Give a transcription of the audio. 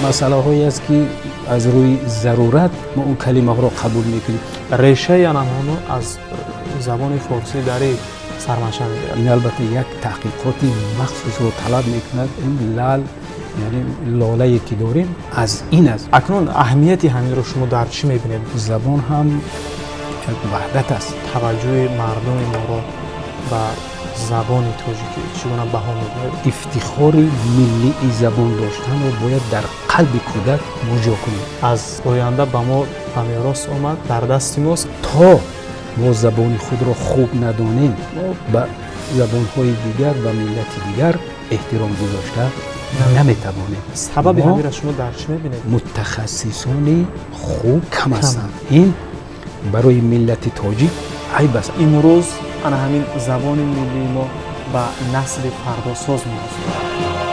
مسئله است که از روی ضرورت ما اون کلمه ها رو قبول میکنیم. ریشه янамону از زبان فارسی در سرمنشأ میگیرد. این البته یک تحقیقات مخصوص رو طلب میکند. این لال یعنی لاله که داریم از این است. اکنون اهمیتی همین رو شما در چی میبینید؟ زبان هم یک وحدت است. توجه مردم ما رو به زبان تاجیکی چگونه بها می‌دهید؟ افتخار ملی زبان داشتن رو باید در قلب کودک مجا کنیم. از آینده به ما به میراث آمد، در دست ماست. تا ما زبان خود را خوب ندانیم، ما به زبان‌های دیگر و ملت دیگر احترام گذاشته نمیتوانیم. سبب همین را شما در چی می‌بینید؟ متخصصان خوب کم هستند. این برای ملت تاجیک عیب است. امروز انا همین زبان ملی ما به نسل فردا ساز می‌رسد.